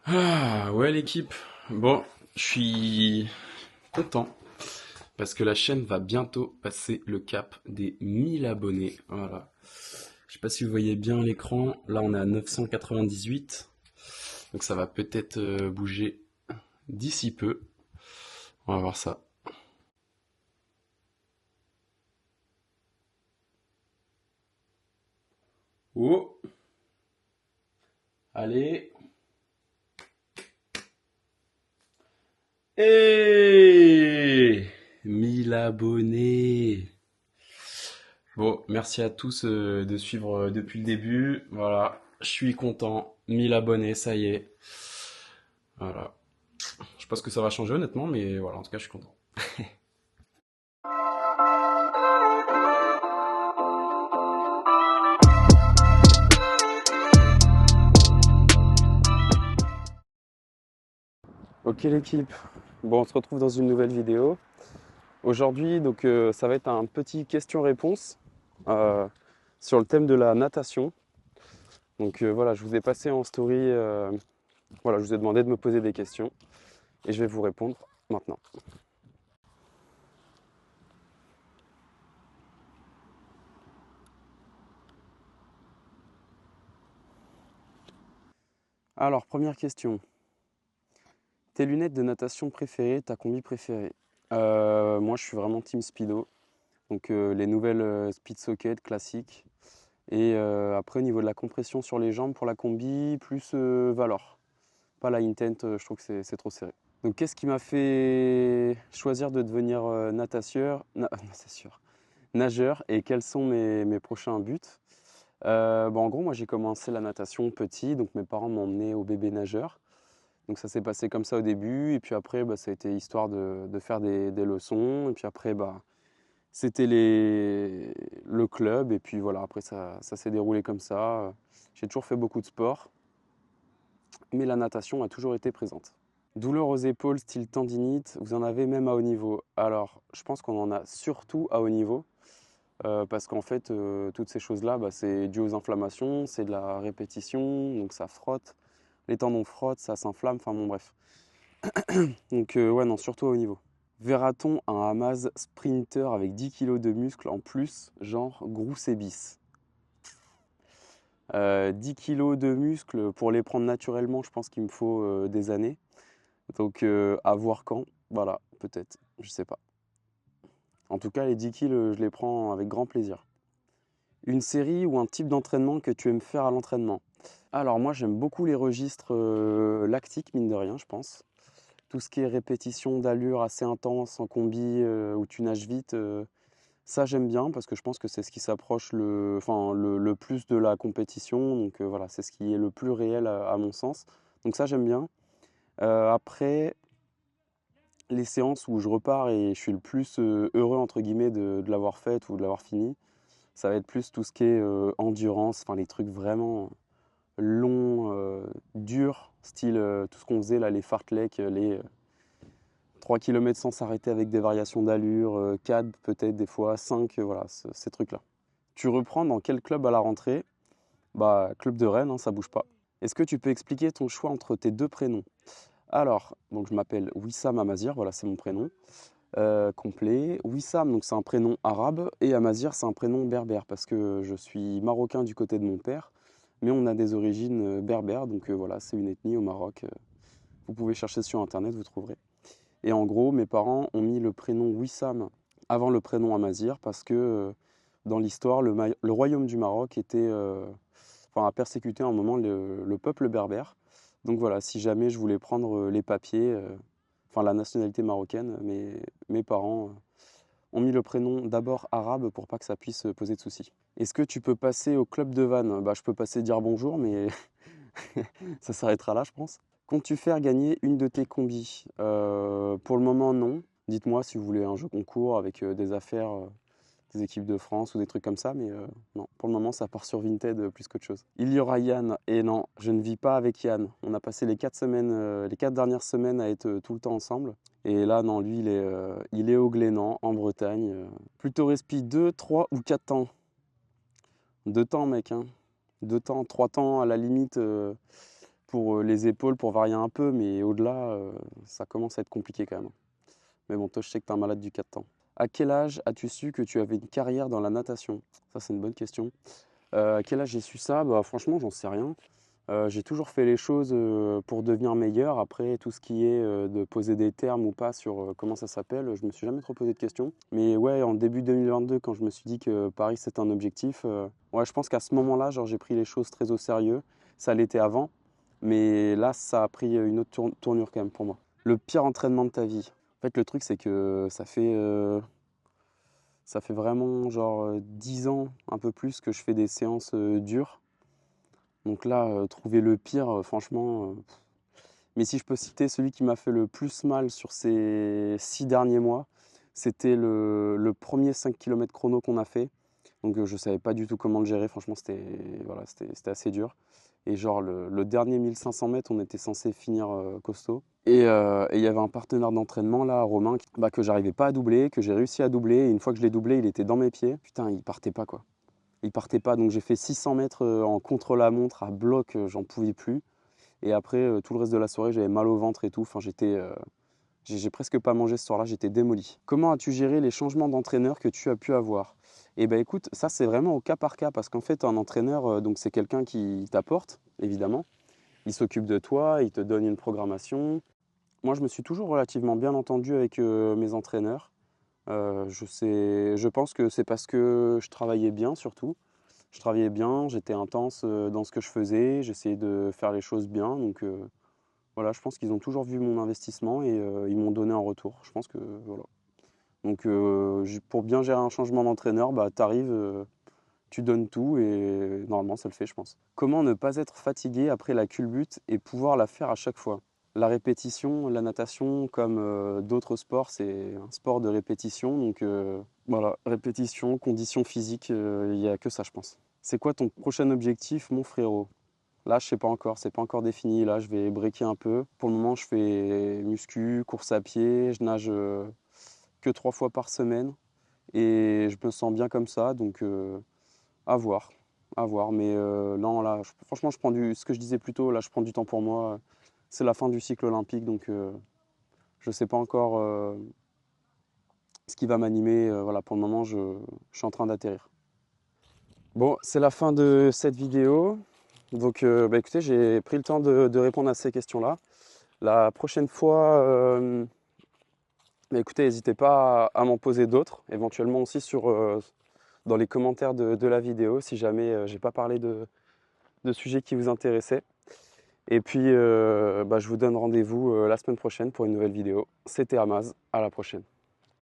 Ah ouais l'équipe. Bon, je suis content parce que la chaîne va bientôt passer le cap des 1000 abonnés. Voilà. Je sais pas si vous voyez bien l'écran. Là on est à 998. Donc ça va peut-être bouger d'ici peu. On va voir ça. Oh, allez. Et 1000 abonnés. Bon, merci à tous de suivre depuis le début. Voilà, je suis content. 1000 abonnés, ça y est. Voilà. Je sais pas ce que ça va changer honnêtement, mais voilà, en tout cas, je suis content. Ok l'équipe, bon on se retrouve dans une nouvelle vidéo. Aujourd'hui donc ça va être un petit question-réponse euh, sur le thème de la natation. Donc voilà, je vous ai passé en story, voilà, je vous ai demandé de me poser des questions et je vais vous répondre maintenant. Alors première question, tes lunettes de natation préférées, ta combi préférée? Moi je suis vraiment team speedo, donc les nouvelles Speed Socket classiques. Et après, au niveau de la compression sur les jambes pour la combi, plus Valor. Pas la Intent, je trouve que c'est trop serré. Donc, qu'est-ce qui m'a fait choisir de devenir nageur et quels sont mes prochains buts? Bon, en gros, moi j'ai commencé la natation petit, donc mes parents m'ont emmené au bébé nageur. Donc ça s'est passé comme ça au début, et puis après, bah, ça a été histoire de faire des leçons, et puis après, bah, c'était le club, et puis voilà, après ça s'est déroulé comme ça. J'ai toujours fait beaucoup de sport, mais la natation a toujours été présente. Douleur aux épaules, style tendinite, vous en avez même à haut niveau. Alors, je pense qu'on en a surtout à haut niveau, parce qu'en fait, toutes ces choses-là, bah, c'est dû aux inflammations, c'est de la répétition, donc ça frotte, les tendons frottent, ça s'inflamme, enfin bon, bref. Donc, ouais, non, surtout à haut niveau. Verra-t-on un Hamas sprinter avec 10 kilos de muscles en plus, genre Groussébis? 10 kilos de muscles, pour les prendre naturellement, je pense qu'il me faut des années. Donc à voir quand, voilà, peut-être, je sais pas. En tout cas, les 10 kilos, je les prends avec grand plaisir. Une série ou un type d'entraînement que tu aimes faire à l'entraînement? Alors moi, j'aime beaucoup les registres lactiques, mine de rien, je pense. Tout ce qui est répétition d'allure assez intense en combi où tu nages vite, ça j'aime bien parce que je pense que c'est ce qui s'approche le plus de la compétition. Donc voilà, c'est ce qui est le plus réel à mon sens. Donc ça j'aime bien. Après, les séances où je repars et je suis le plus heureux entre guillemets de l'avoir faite ou de l'avoir fini, ça va être plus tout ce qui est endurance, enfin les trucs vraiment longs, durs, style tout ce qu'on faisait là, les fartlek, les 3 km sans s'arrêter avec des variations d'allure, 4 peut-être des fois, 5, voilà, ces trucs-là. Tu reprends dans quel club à la rentrée? Bah, club de Rennes, hein, ça bouge pas. Est-ce que tu peux expliquer ton choix entre tes deux prénoms? Alors, donc je m'appelle Wissam Amazir, voilà, c'est mon prénom complet. Wissam, donc c'est un prénom arabe, et Amazir, c'est un prénom berbère, parce que je suis marocain du côté de mon père, mais on a des origines berbères, donc voilà, c'est une ethnie au Maroc. Vous pouvez chercher sur Internet, vous trouverez. Et en gros, mes parents ont mis le prénom Wissam avant le prénom Amazir parce que dans l'histoire, le royaume du Maroc a persécuté à un moment le peuple berbère. Donc voilà, si jamais je voulais prendre les papiers, enfin la nationalité marocaine, mes parents ont mis le prénom d'abord arabe pour pas que ça puisse poser de soucis. Est-ce que tu peux passer au club de Vannes? Bah, je peux passer dire bonjour, mais ça s'arrêtera là, je pense. Comptes-tu faire gagner une de tes combis? Pour le moment, non. Dites-moi si vous voulez un jeu concours avec des affaires des équipes de France ou des trucs comme ça, mais non, pour le moment, ça part sur Vinted plus qu'autre chose. Il y aura Yann, et non, je ne vis pas avec Yann. On a passé les 4 semaines, les 4 dernières semaines à être tout le temps ensemble. Et là, non, lui, il est au Glénan, en Bretagne. Plutôt respi 2, 3 ou 4 temps? 2 temps, mec, hein. 2 temps, 3 temps à la limite. pour les épaules, pour varier un peu, mais au-delà, ça commence à être compliqué quand même. Mais bon, toi, je sais que tu es un malade du 4 temps. À quel âge as-tu su que tu avais une carrière dans la natation? Ça, c'est une bonne question. À quel âge j'ai su ça? Bah, franchement, j'en sais rien. J'ai toujours fait les choses pour devenir meilleur. Après, tout ce qui est de poser des termes ou pas sur comment ça s'appelle, je me suis jamais trop posé de questions. Mais ouais, en début 2022, quand je me suis dit que Paris c'était un objectif, ouais, je pense qu'à ce moment-là, genre, j'ai pris les choses très au sérieux. Ça l'était avant, mais là, ça a pris une autre tournure quand même pour moi. Le pire entraînement de ta vie. En fait, le truc, c'est que ça fait vraiment genre 10 ans, un peu plus, que je fais des séances dures. Donc là, trouver le pire, franchement. Mais si je peux citer celui qui m'a fait le plus mal sur ces 6 derniers mois, c'était le premier 5 km chrono qu'on a fait. Donc je ne savais pas du tout comment le gérer. Franchement, voilà, c'était assez dur. Et genre le dernier 1500 mètres, on était censé finir costaud. Et il y avait un partenaire d'entraînement là, Romain, que j'arrivais pas à doubler, que j'ai réussi à doubler. Et une fois que je l'ai doublé, il était dans mes pieds. Putain, il partait pas quoi. Il partait pas, donc j'ai fait 600 mètres en contre-la-montre à bloc, j'en pouvais plus. Et après, tout le reste de la soirée, j'avais mal au ventre et tout. Enfin, j'ai presque pas mangé ce soir-là, j'étais démoli. Comment as-tu géré les changements d'entraîneur que tu as pu avoir? Eh ben écoute, ça c'est vraiment au cas par cas, parce qu'en fait, un entraîneur, donc c'est quelqu'un qui t'apporte, évidemment. Il s'occupe de toi, il te donne une programmation. Moi, je me suis toujours relativement bien entendu avec mes entraîneurs. Je pense que c'est parce que je travaillais bien surtout. Je travaillais bien, j'étais intense dans ce que je faisais, j'essayais de faire les choses bien. Donc voilà, je pense qu'ils ont toujours vu mon investissement et ils m'ont donné un retour. Je pense que voilà. Donc pour bien gérer un changement d'entraîneur, bah, tu arrives, tu donnes tout et normalement ça le fait, je pense. Comment ne pas être fatigué après la culbute et pouvoir la faire à chaque fois? La répétition, la natation, comme d'autres sports, c'est un sport de répétition. Donc voilà, répétition, condition physique, il n'y a que ça, je pense. C'est quoi ton prochain objectif, mon frérot? Là, je sais pas encore, c'est pas encore défini. Là, je vais breaker un peu. Pour le moment, je fais muscu, course à pied, je nage que 3 fois par semaine et je me sens bien comme ça. Donc, à voir, à voir. Mais non, là, franchement, ce que je disais plus tôt, là, je prends du temps pour moi. C'est la fin du cycle olympique, donc je sais pas encore ce qui va m'animer. Voilà, pour le moment, je suis en train d'atterrir. Bon, c'est la fin de cette vidéo. Donc, bah, écoutez, j'ai pris le temps de répondre à ces questions-là. La prochaine fois, bah, écoutez, n'hésitez pas à m'en poser d'autres, éventuellement aussi dans les commentaires de la vidéo, si jamais j'ai pas parlé de sujets qui vous intéressaient. Et puis, bah, je vous donne rendez-vous la semaine prochaine pour une nouvelle vidéo. C'était Amaz, à la prochaine.